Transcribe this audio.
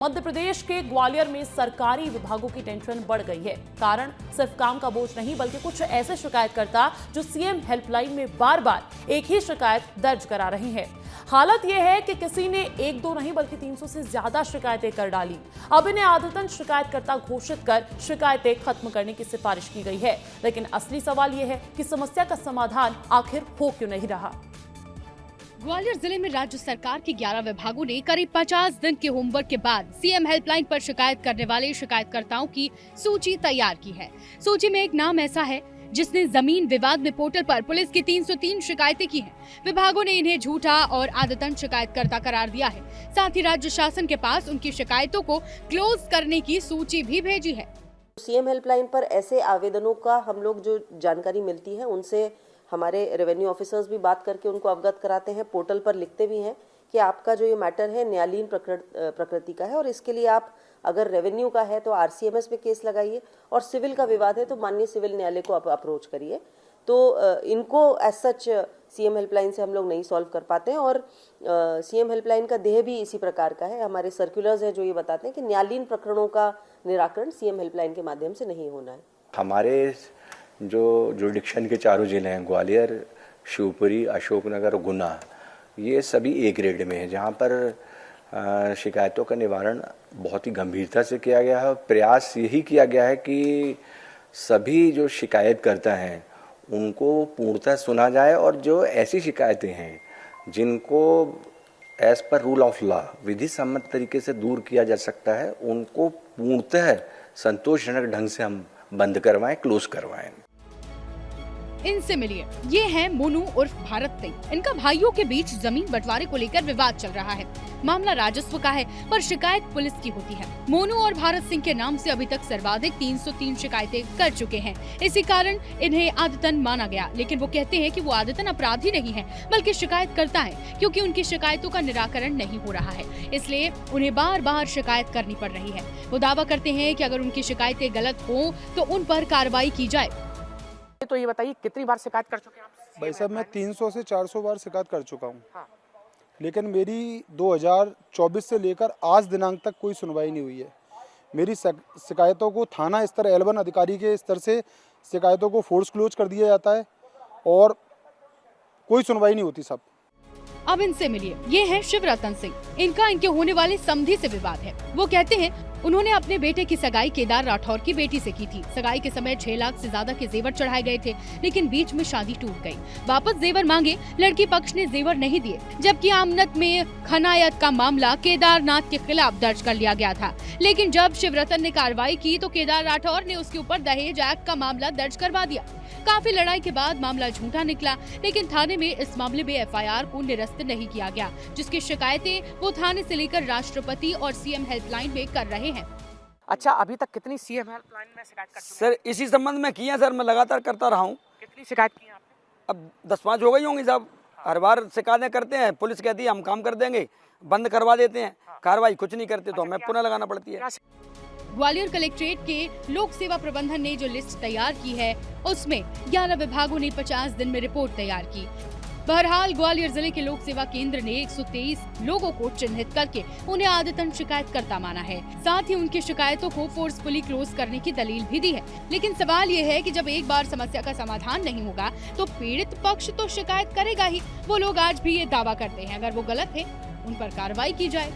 मध्य प्रदेश के ग्वालियर में सरकारी विभागों की टेंशन बढ़ गई है। कारण सिर्फ काम का बोझ नहीं बल्कि कुछ ऐसे शिकायतकर्ता जो सीएम हेल्पलाइन में बार बार एक ही शिकायत दर्ज करा रहे हैं। हालत यह है कि किसी ने एक दो नहीं बल्कि 300 से ज्यादा शिकायतें कर डाली। अब इन्हें आदतन शिकायतकर्ता घोषित कर शिकायतें खत्म करने की सिफारिश की गई है। लेकिन असली सवाल यह है कि समस्या का समाधान आखिर हो क्यों नहीं रहा। ग्वालियर जिले में राज्य सरकार के 11 विभागों ने करीब 50 दिन के होमवर्क के बाद सीएम हेल्पलाइन पर शिकायत करने वाले शिकायतकर्ताओं की सूची तैयार की है। सूची में एक नाम ऐसा है जिसने जमीन विवाद में पोर्टल पर पुलिस की 303 शिकायतें की हैं। विभागों ने इन्हें झूठा और आदतन शिकायतकर्ता करार दिया है। साथ ही राज्य शासन के पास उनकी शिकायतों को क्लोज करने की सूची भी भेजी है। सीएम हेल्पलाइन पर ऐसे आवेदनों का हम लोग जो जानकारी मिलती है उनसे हमारे रेवेन्यू ऑफिसर्स भी बात करके उनको अवगत कराते हैं। पोर्टल पर लिखते भी हैं कि आपका जो ये मैटर है न्यायालीन प्रकृति का है और इसके लिए आप अगर रेवेन्यू का है तो आरसीएमएस पे केस लगाइए और सिविल का विवाद है तो माननीय सिविल न्यायालय को आप अप्रोच करिए। तो इनको एज सच सीएम हेल्पलाइन से हम लोग नहीं सॉल्व कर पाते हैं और सीएम हेल्पलाइन का देह भी इसी प्रकार का है। हमारे सर्कुलर्स हैं जो ये बताते हैं कि न्यायालीन प्रकरणों का निराकरण सीएम हेल्पलाइन के माध्यम से नहीं होना है। हमारे जो जुरिडिक्शन के चारों जिले हैं ग्वालियर, शिवपुरी, अशोकनगर, गुना, ये सभी ए ग्रेड में हैं जहाँ पर शिकायतों का निवारण बहुत ही गंभीरता से किया गया है। प्रयास यही किया गया है कि सभी जो शिकायत करता हैं उनको पूर्णतः सुना जाए और जो ऐसी शिकायतें हैं जिनको as per rule of law विधि सम्मत तरीके से दूर किया जा सकता है उनको पूर्णतः संतोषजनक ढंग से हम बंद करवाएं, क्लोज करवाएं। इनसे मिलिए, ये हैं मोनू उर्फ भारत सिंह। इनका भाइयों के बीच जमीन बंटवारे को लेकर विवाद चल रहा है। मामला राजस्व का है पर शिकायत पुलिस की होती है। मोनू और भारत सिंह के नाम से अभी तक सर्वाधिक 303 शिकायतें कर चुके हैं। इसी कारण इन्हें आदतन माना गया। लेकिन वो कहते हैं कि वो आदतन अपराधी नहीं है बल्कि शिकायत करता है क्योंकि उनकी शिकायतों का निराकरण नहीं हो रहा है, इसलिए उन्हें बार बार शिकायत करनी पड़ रही है। वो दावा करते हैं कि अगर उनकी शिकायतें गलत हो तो उन पर कार्रवाई की जाए। तो ये बताइए कितनी बार शिकायत कर चुके हैं आप? भाई साहब मैं 300 से 400 बार शिकायत कर चुका हूँ। हाँ। लेकिन मेरी 2024 से लेकर आज दिनांक तक कोई सुनवाई नहीं हुई है। मेरी शिकायतों को थाना स्तर L1 अधिकारी के स्तर से शिकायतों को फोर्स क्लोज कर दिया जाता है और कोई सुनवाई नहीं होती सब। अब इनसे मिलिए, ये है शिवरतन सिंह। इनका इनके होने वाले समधी से विवाद है। वो कहते हैं उन्होंने अपने बेटे की सगाई केदार राठौर की बेटी से की थी। सगाई के समय 6 लाख से ज्यादा के जेवर चढ़ाए गए थे, लेकिन बीच में शादी टूट गई। वापस जेवर मांगे, लड़की पक्ष ने जेवर नहीं दिए, जबकि आमनत में खनायत का मामला केदारनाथ के खिलाफ दर्ज कर लिया गया था। लेकिन जब शिवरतन ने कार्रवाई की तो केदार राठौर ने उसके ऊपर दहेज एक्ट का मामला दर्ज करवा दिया। काफी लड़ाई के बाद मामला झूठा निकला, लेकिन थाने में इस मामले में एफआईआर को निरस्त नहीं किया गया, जिसकी शिकायतें वो थाने से लेकर राष्ट्रपति और सीएम हेल्पलाइन में कर रहे हैं। अच्छा, अभी तक कितनी सीएम हेल्पलाइन में शिकायत कर चुके हैं? सर इसी संबंध में किया सर, मैं लगातार करता रहा हूँ। कितनी शिकायत की है आपने? अब 10-5 हो गई होंगी साहब। हर बार शिकायतें करते हैं, पुलिस कहती है हम काम कर देंगे, बंद करवा देते हैं, कार्रवाई कुछ नहीं करते तो हमें पुनः लगाना पड़ती है। ग्वालियर कलेक्ट्रेट के लोक सेवा प्रबंधन ने जो लिस्ट तैयार की है उसमें 11 विभागों ने 50 दिन में रिपोर्ट तैयार की। बहरहाल ग्वालियर जिले के लोक सेवा केंद्र ने 123 लोगों को चिन्हित करके उन्हें आदतन शिकायतकर्ता माना है। साथ ही उनकी शिकायतों को फोर्सफुली क्लोज करने की दलील भी दी है। लेकिन सवाल ये है कि जब एक बार समस्या का समाधान नहीं होगा तो पीड़ित पक्ष तो शिकायत करेगा ही। वो लोग आज भी ये दावा करते हैं अगर वो गलत है उन पर कार्रवाई की जाए।